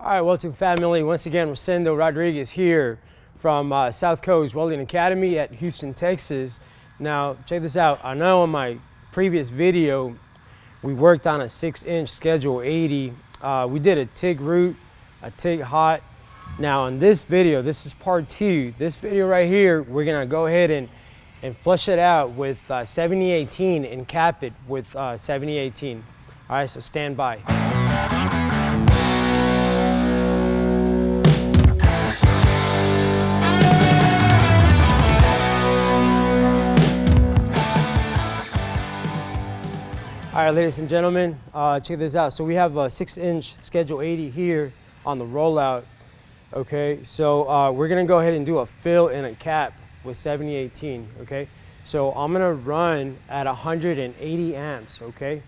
All right, welcome family. Once again, Rosendos Rodriguez here from South Coast Welding Academy at Houston, Texas. Now, check this out. I know in my previous video, we worked on a 6-inch Schedule 80. We did a TIG root, a TIG hot. Now in this video, this is part 2. This video right here, we're gonna go ahead and flush it out with 7018 and cap it with 7018. All right, so stand by. All right, ladies and gentlemen, check this out. So we have a 6-inch Schedule 80 here on the rollout. Okay, so we're gonna go ahead and do a fill and a cap with 7018. Okay, so I'm gonna run at 180 amps. Okay,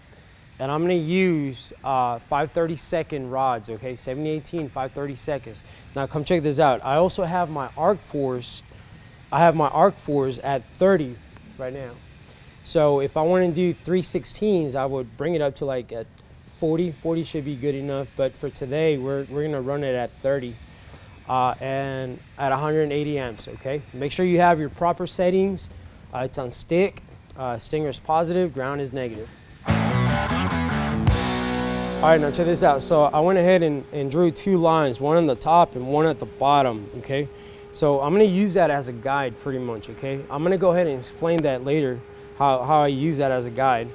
and I'm gonna use 5/32 rods. Okay, 7018 5/32. Now come check this out. I also have my arc force. I have my arc force at 30 right now. So if I want to do 3/16s, I would bring it up to like at 40. 40 should be good enough. But for today, we're gonna run it at 30 and at 180 amps. Okay. Make sure you have your proper settings. It's on stick. Stinger is positive. Ground is negative. All right. Now check this out. So I went ahead and drew 2 lines, one on the top and one at the bottom. Okay. So I'm gonna use that as a guide, pretty much. Okay. I'm gonna go ahead and explain that later. How I use that as a guide.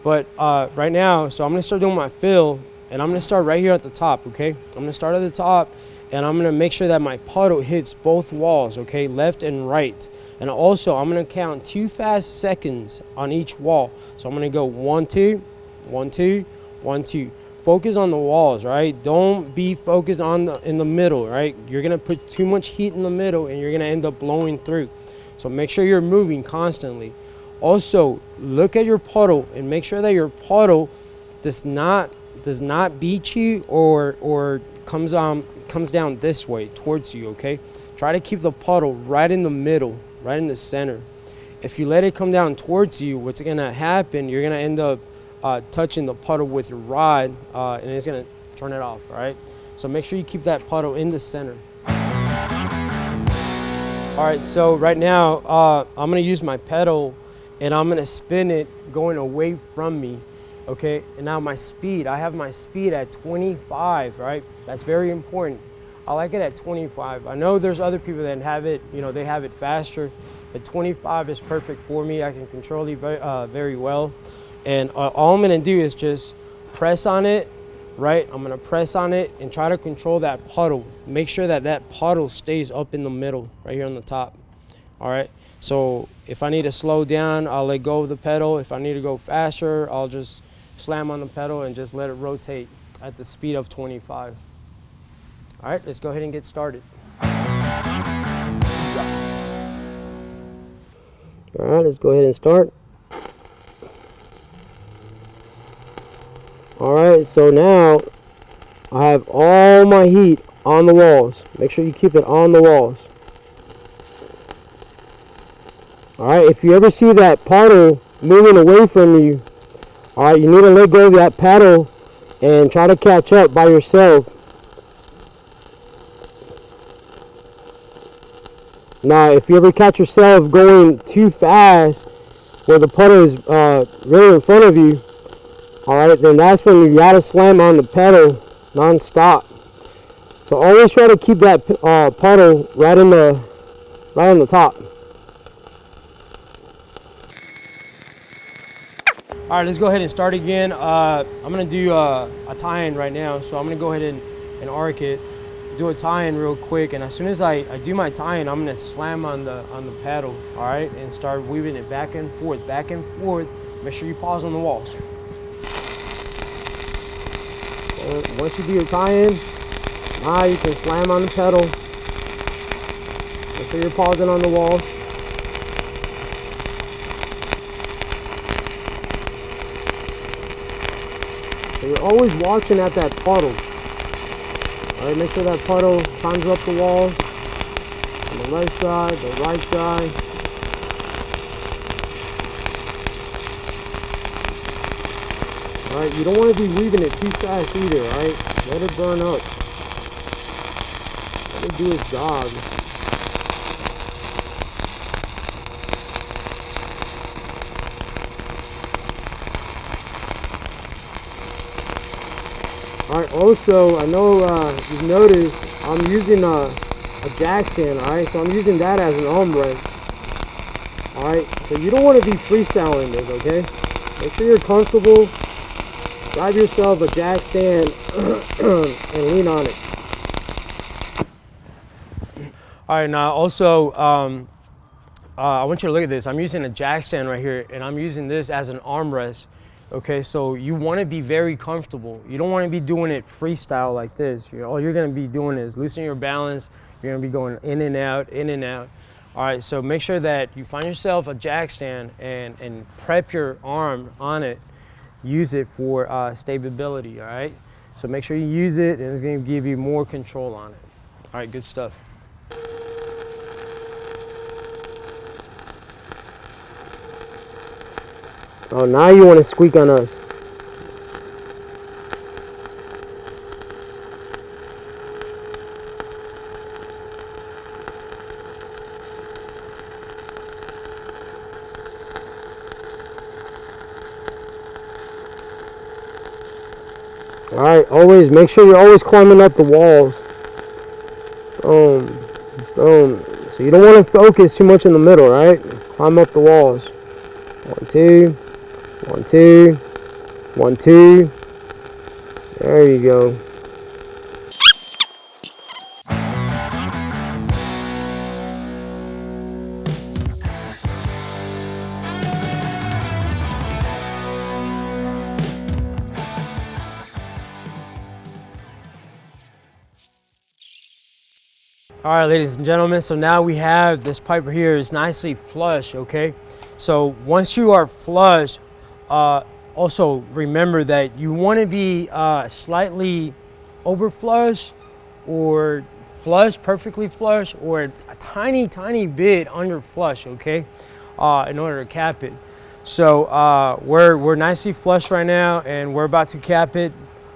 But right now, so I'm gonna start doing my fill, and I'm gonna start right here at the top, okay? I'm gonna start at the top, and I'm gonna make sure that my puddle hits both walls, okay? Left and right. And also, I'm gonna count 2 fast seconds on each wall. So I'm gonna go 1, 2, 1, 2, 1, 2. Focus on the walls, right? Don't be focused on in the middle, right? You're gonna put too much heat in the middle, and you're gonna end up blowing through. So make sure you're moving constantly. Also, look at your puddle and make sure that your puddle does not beat you or comes down this way towards you. Okay, try to keep the puddle right in the middle, right in the center. If you let it come down towards you, what's gonna happen? You're gonna end up touching the puddle with your rod, and it's gonna turn it off. All right. So make sure you keep that puddle in the center. All right. So right now, I'm gonna use my pedal. And I'm gonna spin it going away from me, okay? And now my speed, I have my speed at 25, right? That's very important. I like it at 25. I know there's other people that have it, they have it faster, but 25 is perfect for me. I can control it very well. And all I'm gonna do is just press on it, right? I'm gonna press on it and try to control that puddle. Make sure that that puddle stays up in the middle, right here on the top, all right? So if I need to slow down, I'll let go of the pedal. If I need to go faster, I'll just slam on the pedal and just let it rotate at the speed of 25. All right, let's go ahead and get started. All right, let's go ahead and start. All right, so now I have all my heat on the walls. Make sure you keep it on the walls. All right, if you ever see that puddle moving away from you, all right, you need to let go of that paddle and try to catch up by yourself. Now, if you ever catch yourself going too fast where the puddle is really in front of you, all right, then that's when you gotta slam on the pedal non-stop. So always try to keep that puddle right on the top. All right, let's go ahead and start again. I'm gonna do a tie-in right now. So I'm gonna go ahead and arc it, do a tie-in real quick. And as soon as I do my tie-in, I'm gonna slam on the pedal, all right? And start weaving it back and forth, back and forth. Make sure you pause on the walls. So once you do your tie-in, now you can slam on the pedal. Make sure you're pausing on the walls. So you're always watching at that puddle. All right, make sure that puddle climbs up the wall on the left side, the right side. All right, you don't want to be weaving it too fast either, all right? Let it burn up. let it do its job. Alright, also, I know you've noticed I'm using a jack stand, alright? So I'm using that as an armrest. Alright, so you don't want to be freestyling this, okay? Make sure you're comfortable. Grab yourself a jack stand and lean on it. Alright, now also, I want you to look at this. I'm using a jack stand right here, and I'm using this as an armrest. Okay, so you want to be very comfortable. You don't want to be doing it freestyle like this. All you're going to be doing is loosening your balance. You're going to be going in and out, in and out. All right, so make sure that you find yourself a jack stand and prep your arm on it. Use it for stability, all right? So make sure you use it, and it's going to give you more control on it. All right, good stuff. Oh, now you want to squeak on us. All right, always make sure you're always climbing up the walls. So you don't want to focus too much in the middle, right? Climb up the walls. 1, 2, 1, 2, 1, 2. There you go. All right, ladies and gentlemen, so now we have this pipe here is nicely flush, okay? So once you are flush, also remember that you want to be slightly over flush or flush, perfectly flush, or a tiny, tiny bit under flush, okay? In order to cap it. So we're nicely flush right now, and we're about to cap it.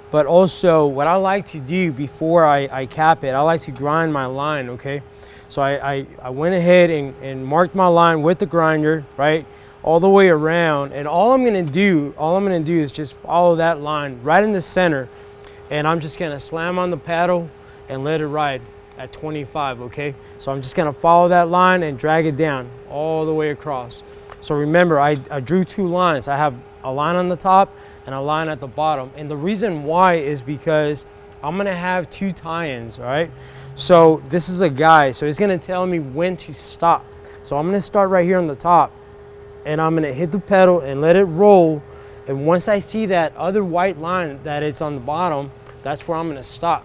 But also, what I like to do before I cap it, I like to grind my line, okay? So I went ahead and marked my line with the grinder, right? All the way around, and all I'm gonna do is just follow that line right in the center, and I'm just gonna slam on the paddle and let it ride at 25, okay? So I'm just gonna follow that line and drag it down all the way across. So remember, I drew 2 lines. I have a line on the top and a line at the bottom. And the reason why is because I'm gonna have 2 tie-ins, all right? So this is a guide, so it's gonna tell me when to stop. So I'm gonna start right here on the top, and I'm gonna hit the pedal and let it roll. And once I see that other white line that it's on the bottom, that's where I'm gonna stop.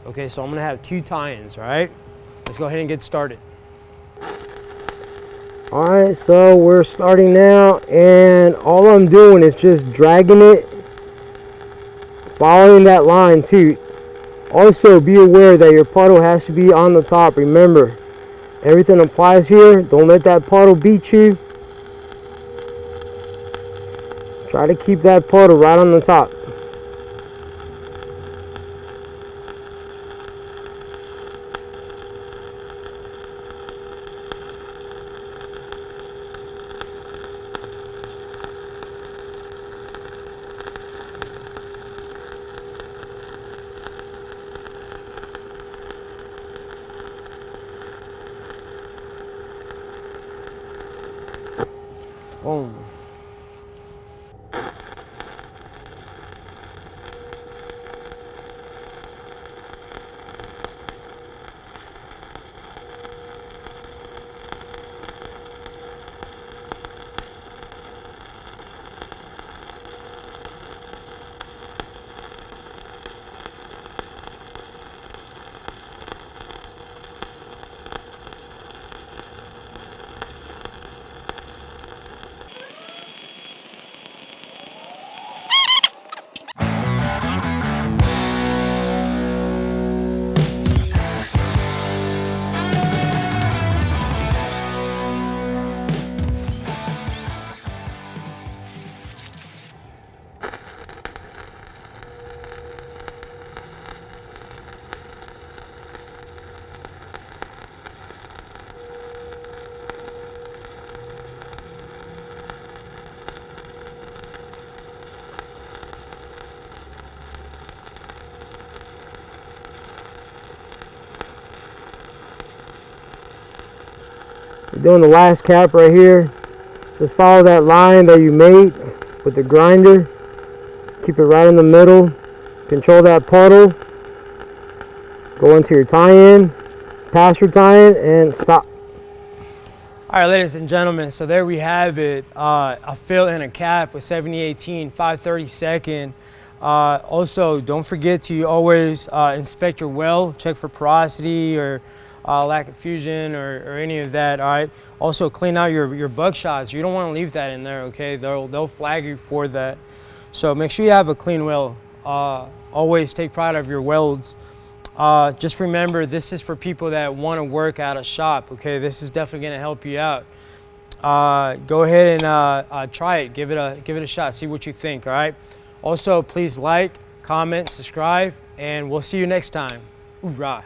Okay, so I'm gonna have 2 tie-ins, all right? Let's go ahead and get started. All right, so we're starting now, and all I'm doing is just dragging it, following that line too. Also, be aware that your puddle has to be on the top. Remember, everything applies here. Don't let that puddle beat you. Try to keep that puddle right on the top. Boom. doing the last cap right here. Just follow that line that you made with the grinder. Keep it right in the middle. Control that puddle. Go into your tie-in, pass your tie-in, and stop. All right, ladies and gentlemen, so there we have it. A fill and a cap with 7018, 532nd. Also, don't forget to always inspect your weld, check for porosity or lack of fusion or any of that. All right. Also, clean out your buckshots. You don't want to leave that in there. Okay, they'll flag you for that. So make sure you have a clean weld. Always take pride of your welds. Just remember, this is for people that want to work at a shop. Okay, this is definitely going to help you out. Go ahead and try it. Give it a shot. See what you think. All right. Also, please like, comment, subscribe, and we'll see you next time. Hoorah.